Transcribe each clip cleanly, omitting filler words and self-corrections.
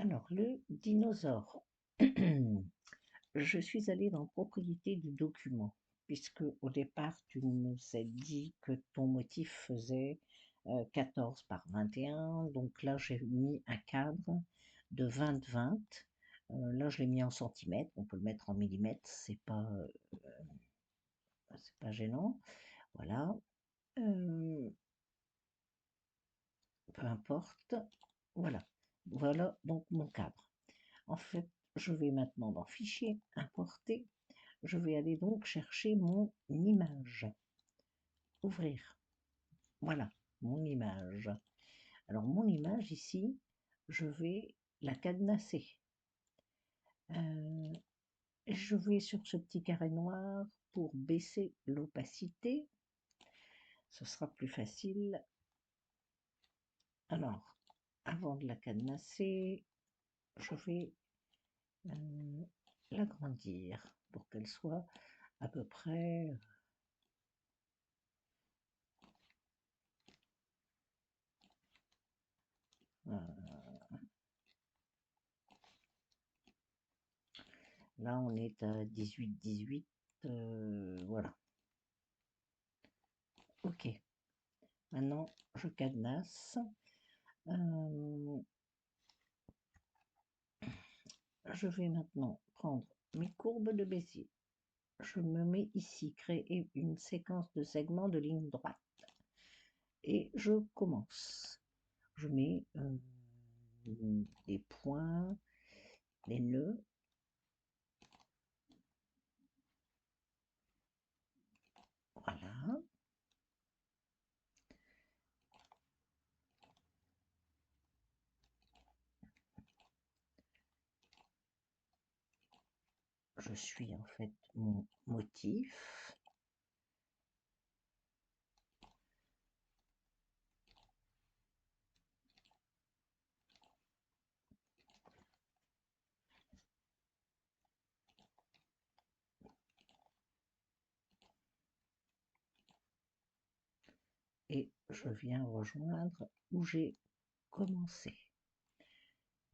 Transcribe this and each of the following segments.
Alors, le dinosaure. Je suis allée dans propriété du document, puisque au départ, tu nous as dit que ton motif faisait 14 par 21. Donc là, j'ai mis un cadre de 20-20. Là, je l'ai mis en centimètres. On peut le mettre en millimètres, c'est pas gênant. Voilà. Euh, Peu importe. Voilà. Voilà donc mon cadre. En fait, je vais maintenant dans Fichier, Importer. Je vais aller donc chercher mon image. Ouvrir. Voilà, mon image. Alors, mon image ici, je vais la cadenasser. Euh, je vais sur ce petit carré noir pour baisser l'opacité. Ce sera plus facile. Alors, avant de la cadenasser, je vais l'agrandir pour qu'elle soit à peu près. Là, on est à 18-18. Voilà. Ok. Maintenant, je cadenasse. Euh, je vais maintenant prendre mes courbes de Bézier. Je me mets ici, créer une séquence de segments de ligne droite. Et je commence. Je mets des points, des nœuds. Voilà. Je suis en fait mon motif. Et je viens rejoindre où j'ai commencé.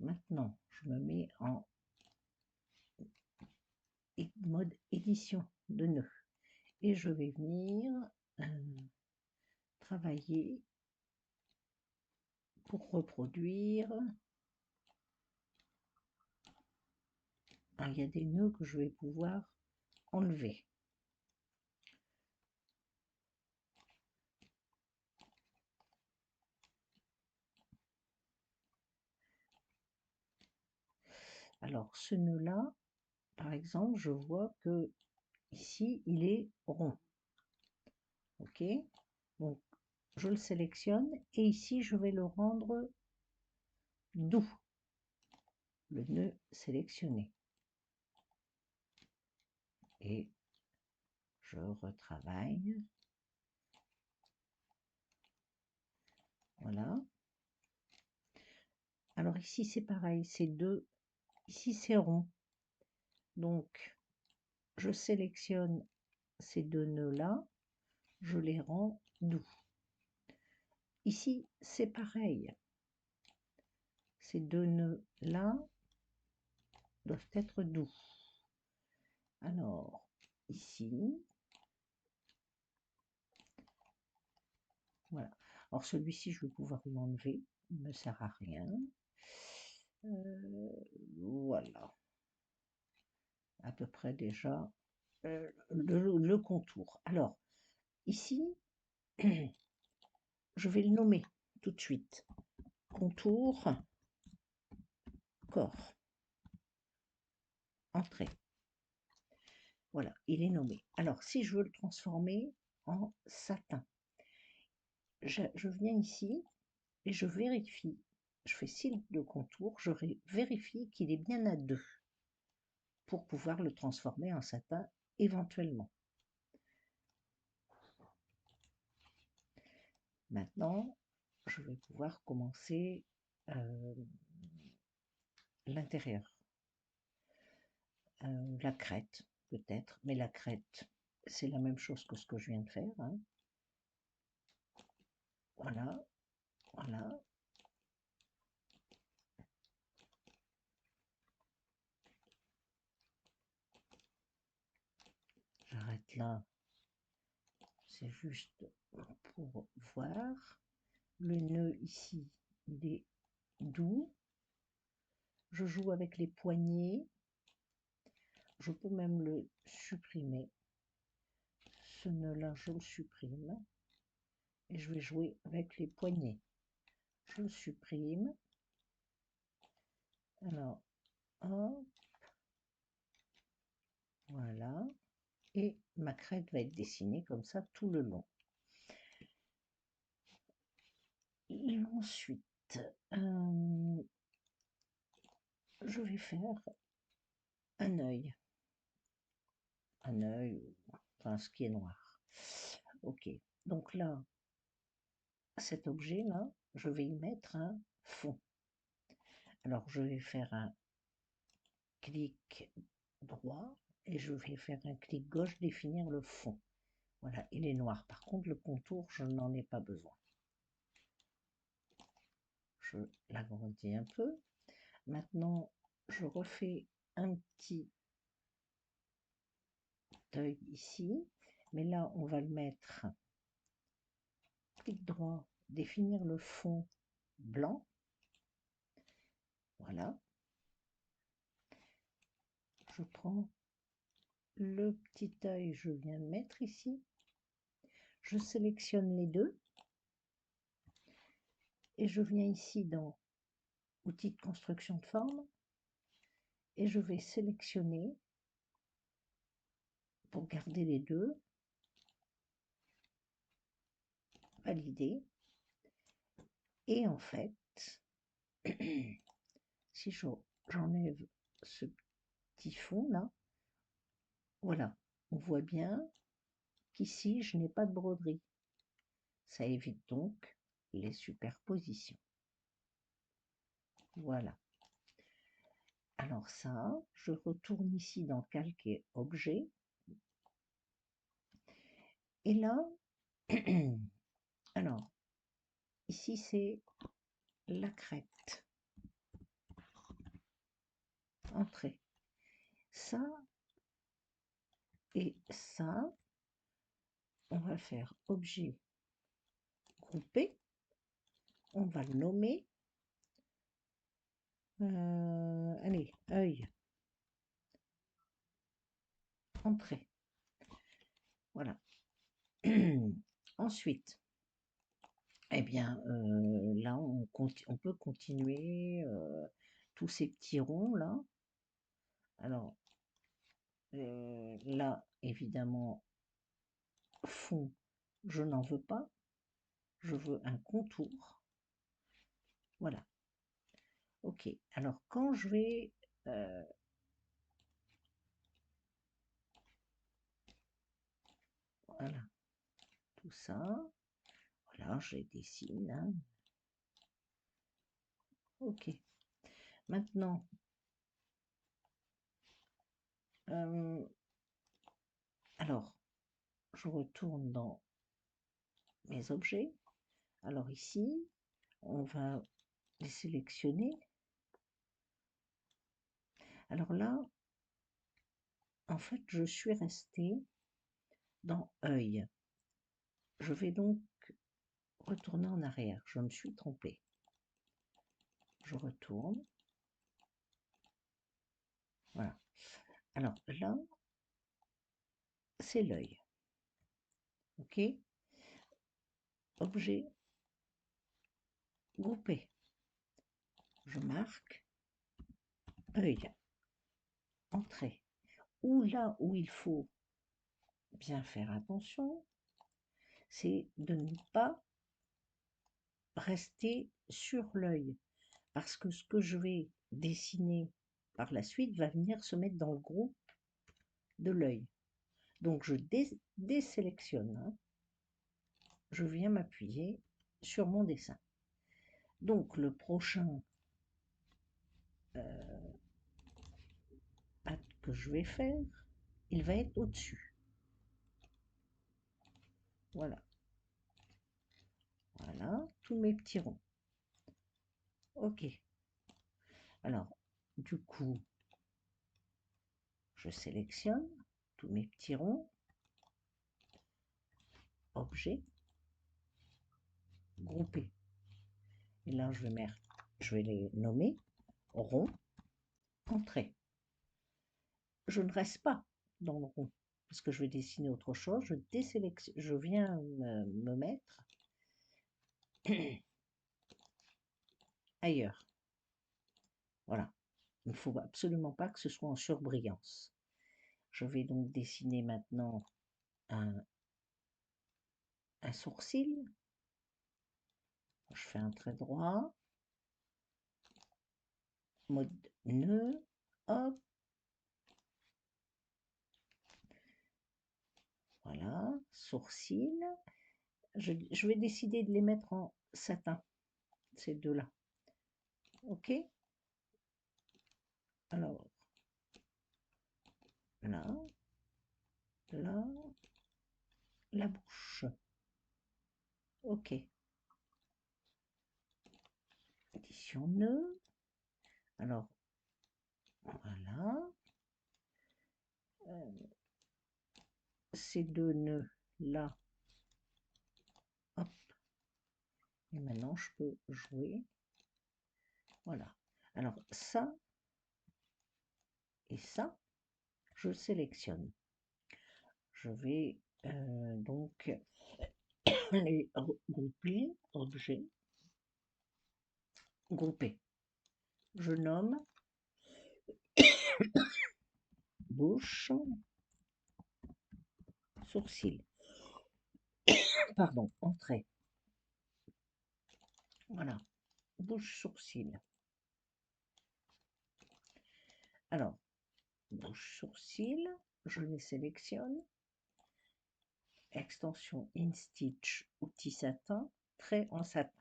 Maintenant, je me mets en mode édition de nœuds. Et je vais venir travailler pour reproduire. Alors, il y a des nœuds que je vais pouvoir enlever. Alors, ce nœud-là, par exemple, je vois que ici, il est rond. OK? Donc, je le sélectionne et ici, je vais le rendre doux. Le nœud sélectionné. Et je retravaille. Voilà. Alors ici, c'est pareil, c'est deux. Ici, c'est rond. Donc, je sélectionne ces deux nœuds-là, je les rends doux. Ici, c'est pareil. Ces deux nœuds-là doivent être doux. Alors, ici, voilà. Alors, celui-ci, je vais pouvoir l'enlever, il ne me sert à rien. Voilà. À peu près déjà le contour. Alors, ici, je vais le nommer tout de suite. Contour, corps, entrée. Voilà, il est nommé. Alors, si je veux le transformer en satin, je viens ici et je vérifie. Je fais cils de contour, je vérifie qu'il est bien à 2 pour pouvoir le transformer en satin éventuellement. Maintenant, je vais pouvoir commencer l'intérieur. La crête, peut-être, mais la crête, c'est la même chose que ce que je viens de faire. Hein. Voilà, voilà. mettre là, c'est juste pour voir. Le nœud ici, il est doux. Je joue avec les poignets. Je peux même le supprimer. Ce nœud-là, je le supprime. Et je vais jouer avec les poignets. Je le supprime. Alors, hop, voilà. Et ma crête va être dessinée comme ça tout le long. Et ensuite, je vais faire un œil. Un œil, enfin ce qui est noir. Ok, donc là, cet objet-là, je vais y mettre un fond. Alors je vais faire un clic droit et je vais faire un clic gauche, définir le fond. Voilà, il est noir. Par contre, le contour, je n'en ai pas besoin. Je l'agrandis un peu. Maintenant, je refais un petit œil ici. Mais là, on va le mettre clic droit, définir le fond blanc. Voilà. Je prends le petit œil, je viens le mettre ici. Je sélectionne les deux. Et je viens ici dans outils de construction de forme. Et je vais sélectionner pour garder les deux. Valider. Et en fait, si j'enlève ce petit fond là, voilà, on voit bien qu'ici je n'ai pas de broderie. Ça évite donc les superpositions. Voilà. Alors ça, je retourne ici dans Calque et Objet. Et là, alors, ici c'est la crête. Entrée. Ça et ça, on va faire Objet groupé. On va le nommer. Allez, œil. Entrée. Voilà. Ensuite, eh bien, là, on peut continuer tous ces petits ronds là. Alors, là, évidemment, fond, je n'en veux pas. Je veux un contour. Voilà. Ok. Alors, quand je vais voilà, tout ça. Voilà, je les dessine. Hein. Ok. Maintenant, alors, je retourne dans mes objets. Alors ici, on va les sélectionner. Alors là, en fait, je suis restée dans œil. Je vais donc retourner en arrière. Je me suis trompée. Je retourne. Voilà. Alors là, c'est l'œil. OK? Objet groupé. Je marque œil. Entrée. Ou là où il faut bien faire attention, c'est de ne pas rester sur l'œil. Parce que ce que je vais dessiner par la suite va venir se mettre dans le groupe de l'œil. Donc je désélectionne. Hein. Je viens m'appuyer sur mon dessin. Donc le prochain patte que je vais faire, il va être au-dessus. Voilà. Voilà, tous mes petits ronds. Ok. Alors, du coup, je sélectionne tous mes petits ronds. objet, grouper. Et là, je vais les nommer rond, entrée. Je ne reste pas dans le rond parce que je vais dessiner autre chose. Je désélectionne, je viens me mettre ailleurs. Voilà. Il ne faut absolument pas que ce soit en surbrillance. Je vais donc dessiner maintenant un sourcil. Je fais un trait droit, mode nœud, hop, voilà, sourcil. Je vais décider de les mettre en satin, ces deux-là. Ok? Alors, là, là, la bouche. Ok. Addition nœud. Alors, voilà. Ces deux nœuds là. Hop. Et maintenant, je peux jouer. Voilà. Alors, ça et ça, je sélectionne. Je vais donc les grouper, objet, grouper. Je nomme bouche, sourcil. Pardon, entrée. Voilà, bouche, sourcil. Alors, bouche, sourcil, je les sélectionne. Extension InStitch, outil satin, trait en satin.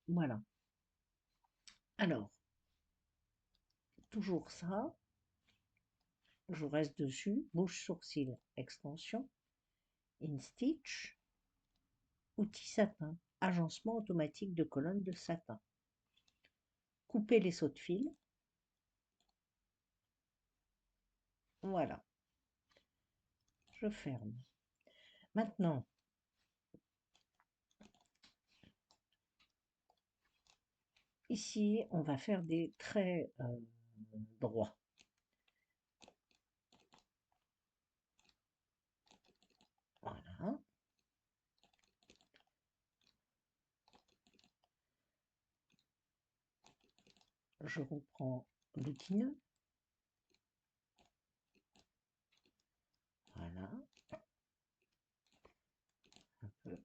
Voilà. Alors, toujours ça, je reste dessus, bouche, sourcil, extension, InStitch, outil satin, agencement automatique de colonne de satin. Couper les sauts de fil. Voilà, je ferme. Maintenant, ici, on va faire des traits droits. Voilà. Je reprends l'outil nœud. Voilà. Un peu.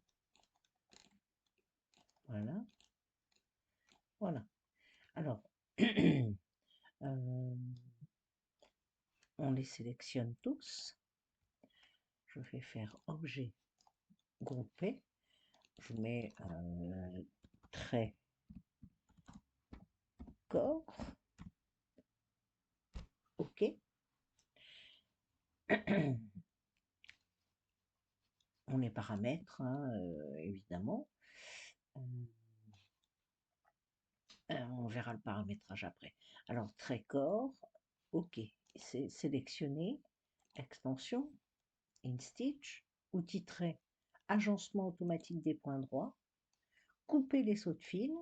Voilà. Voilà. Alors, on les sélectionne tous. Je vais faire objet, grouper. Je mets trait, corps. OK. On les paramètres, hein, évidemment. On verra le paramétrage après. Alors, trait corps, OK. C'est sélectionné. Extension, InStitch, outil trait, agencement automatique des points droits, couper les sauts de fil,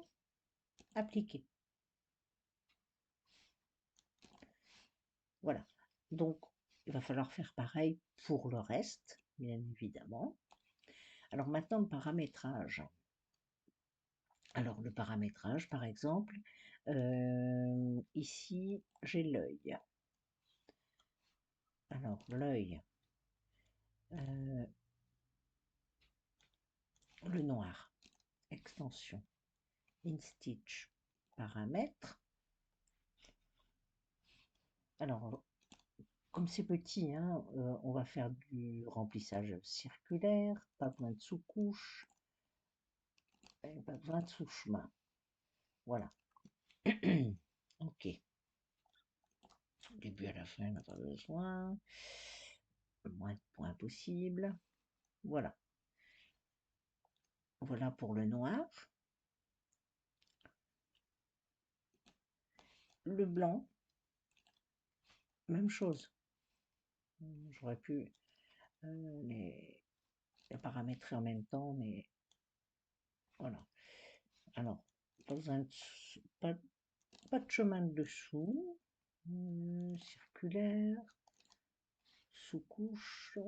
appliquer. Voilà. Donc, il va falloir faire pareil pour le reste, bien évidemment. Alors maintenant, le paramétrage. Alors, le paramétrage, par exemple, ici, j'ai l'œil. Alors, l'œil, le noir, extension, InStitch, paramètres. Alors, comme c'est petit, hein, on va faire du remplissage circulaire, pas besoin de sous-couche, pas besoin de sous-chemin. Voilà. Ok. Du début à la fin, on n'a pas besoin. Le moins de points possible. Voilà. Voilà pour le noir. Le blanc. même chose. J'aurais pu les, les paramétrer en même temps, mais voilà. Alors, pas besoin de, pas de chemin de dessous. Circulaire, sous-couche,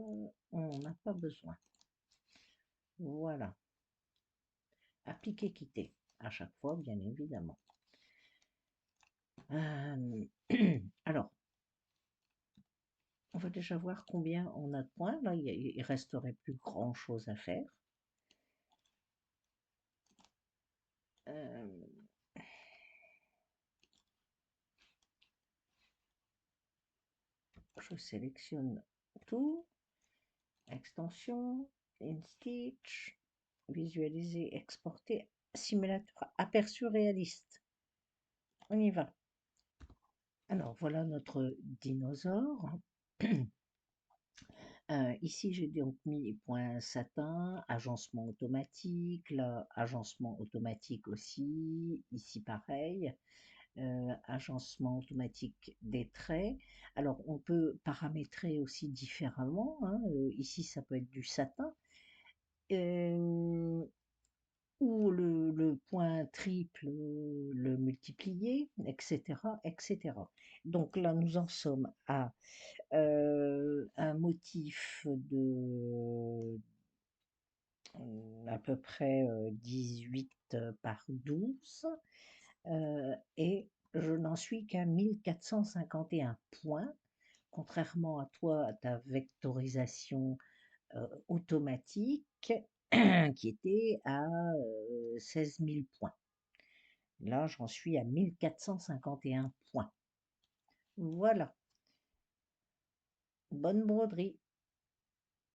on n'a pas besoin. Voilà. Appliquer, quitter. À chaque fois, bien évidemment. Alors, on va déjà voir combien on a de points. Là, il resterait plus grand chose à faire. Euh, je sélectionne tout, extension, InStitch, visualiser, exporter, simulateur, aperçu réaliste. On y va. Alors voilà notre dinosaure. Ici j'ai donc mis point satin, agencement automatique, là agencement automatique aussi, ici pareil. Agencement automatique des traits. Alors, on peut paramétrer aussi différemment, hein. Ici, ça peut être du satin, ou le point triple, le multiplier, etc., etc. Donc là, nous en sommes à un motif de à peu près 18 par 12. Et je n'en suis qu'à 1451 points, contrairement à toi, à ta vectorisation automatique qui était à 16 000 points. Là, j'en suis à 1451 points. Voilà, bonne broderie.